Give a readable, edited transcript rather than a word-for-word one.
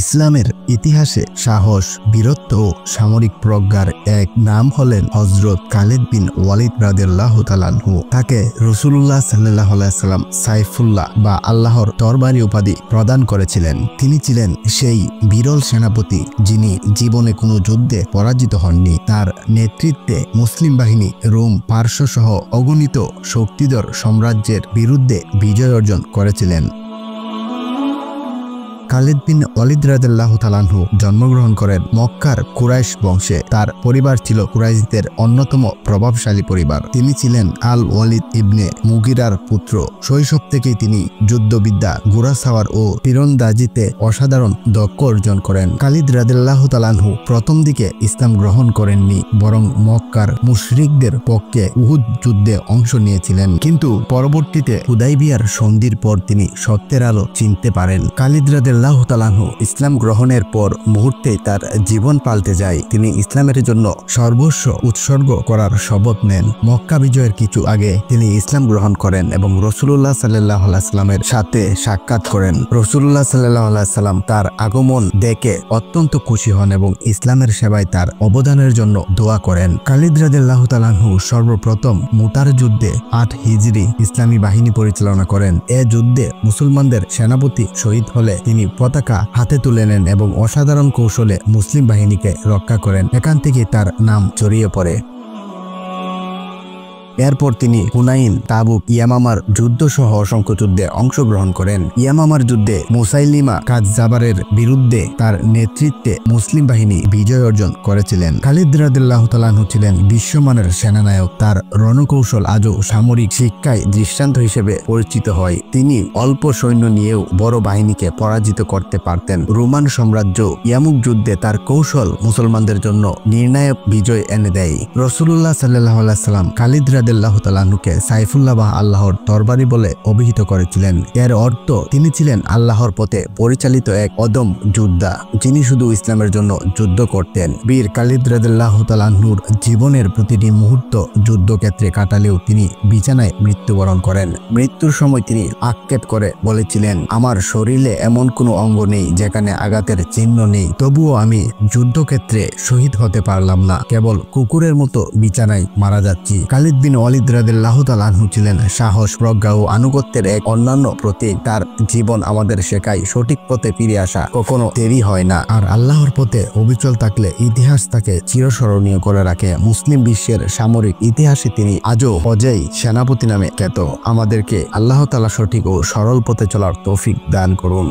ইসলামের ইতিহাসে সাহস, বীরত্ব ও সামরিক প্রজ্ঞার এক নাম হলেন হযরত খালিদ বিন ওয়ালিদ রাদিয়াল্লাহু তাআলা আনহু। তাকে রাসূলুল্লাহ সাল্লাল্লাহু আলাইহি ওয়াসাল্লাম সাইফুল্লাহ বা আল্লাহর তরবারি উপাধি প্রদান করেছিলেন। তিনি ছিলেন সেই বিরল সেনাপতি যিনি জীবনে কোনো যুদ্ধে পরাজিত হননি। তার নেতৃত্বে মুসলিম বাহিনী রোম, পারস্য সহ অগণিত শক্তিধর সাম্রাজ্যের বিরুদ্ধে বিজয় অর্জন করেছিলেন। খালিদ বিন ওয়ালিদ রাদিয়াল্লাহু তাআলা আনহু জন্মগ্রহণ করেন মক্কার কুরাইশ বংশে। তার পরিবার ছিল কুরাইশদের অন্যতম প্রভাবশালী পরিবার। তিনি ছিলেন আল ওয়ালিদ ইবনে মুগিরার পুত্র। শৈশব থেকেই তিনি যুদ্ধবিদ্যা, ঘোড়াসওয়ার ও তীরন্দাজিতে অসাধারণ দক্ষ অর্জন করেন। খালিদ রাদিয়াল্লাহু তাআলা আনহু প্রথম দিকে ইসলাম গ্রহণ করেননি, বরং মক্কার মুশরিকদের পক্ষে উহুদ যুদ্ধে অংশ নিয়েছিলেন। কিন্তু পরবর্তীতে হুদাইবিয়ার সন্ধির পর তিনি সত্যের আলো চিনতে পারেন। খালিদ রাদিয়াল্লাহু তাআলা আনহু ইসলাম গ্রহণের পর মুহূর্তেই তার জীবন পাল্টে যায়। তিনি ইসলামের জন্য সর্বস্ব উৎসর্গ করার শপথ নেন। মক্কা বিজয়ের কিছু আগে তিনি ইসলাম গ্রহণ করেন এবং রাসূলুল্লাহ সাল্লাল্লাহু আলাইহি ওয়াসাল্লামের সাথে সাক্ষাৎ করেন। রাসূলুল্লাহ সাল্লাল্লাহু আলাইহি ওয়াসাল্লাম তার আগমন দেখে অত্যন্ত খুশি হন এবং ইসলামের সেবায় তার অবদানের জন্য দোয়া করেন। খালিদ রাদিয়াল্লাহু তাআলা আনহু সর্বপ্রথম মুতার যুদ্ধে ৮ হিজরি ইসলামী বাহিনী পরিচালনা করেন। এ যুদ্ধে মুসলমানদের সেনাপতি শহীদ হলে তিনি পতাকা হাতে তুলে নেন এবং অসাধারণ কৌশলে মুসলিম বাহিনীকে রক্ষা করেন। এখান থেকে তার নাম ছড়িয়ে পড়ে। এরপর তিনি হুনাইন, তাবুক, ইয়ামামার যুদ্ধ সহ অসংখ্য যুদ্ধে অংশগ্রহণ করেন। ইয়ামামার যুদ্ধে মুসাইলিমা কাযযাবের বিরুদ্ধে তার নেতৃত্বে মুসলিম বাহিনী বিজয় অর্জন করেছিলেন। খালিদ রাদিয়াল্লাহু তাআলা আনহু ছিলেন বিশ্বমানের সেনানায়ক। তার রণকৌশল আজও সামরিক শিক্ষায় দৃষ্টান্ত হিসেবে পরিচিত হয়। তিনি অল্প সৈন্য নিয়েও বড় বাহিনীকে পরাজিত করতে পারতেন। রোমান সাম্রাজ্য ইয়ামুক যুদ্ধে তার কৌশল মুসলমানদের জন্য নির্ণায়ক বিজয় এনে দেয়। রাসূলুল্লাহ সাল্লাল্লাহু আলাইহি ওয়াসাল্লাম খালিদ রাদিয়াল্লাহু তাআলা আনহুকে সাইফুল্লাহ বা আল্লাহর তরবারি বলে অভিহিত করেছিলেন। এর অর্থ তিনি ছিলেন আল্লাহর পথে পরিচালিত এক অদম্য যোদ্ধা, যিনি শুধু ইসলামের জন্য যুদ্ধ করতেন। বীর খালিদ রাদিয়াল্লাহু তাআলা আনহুর জীবনের প্রতিটি মুহূর্ত যুদ্ধক্ষেত্রে কাটালেও তিনি বিছানায় মৃত্যুবরণ করেন। মৃত্যুর সময় তিনি আক্ষেপ করে বলেছিলেন, আমার শরীরে এমন কোনো অঙ্গ নেই যেখানে আঘাতের চিহ্ন নেই, তবুও আমি যুদ্ধক্ষেত্রে শহীদ হতে পারলাম না, কেবল কুকুরের মতো বিছানায় মারা যাচ্ছি। খালিদ বিন ওয়ালিদ রাদিয়াল্লাহু তাআলা আনহু ছিলেন সাহস, প্রজ্ঞা ও আনুগত্যের এক অন্যান্য প্রতীক। তার জীবন আমাদের শেখায় সঠিক পথে ফিরে আসা কখনো দেরি হয় না, আর আল্লাহর পথে অবিচল থাকলে ইতিহাস তাকে চিরস্মরণীয় করে রাখে। মুসলিম বিশ্বের সামরিক ইতিহাসে তিনি আজও অজেয় সেনাপতি নামে খ্যাত। আমাদেরকে আল্লাহ তাআলা সঠিক ও সরল পথে চলার তৌফিক দান করুন।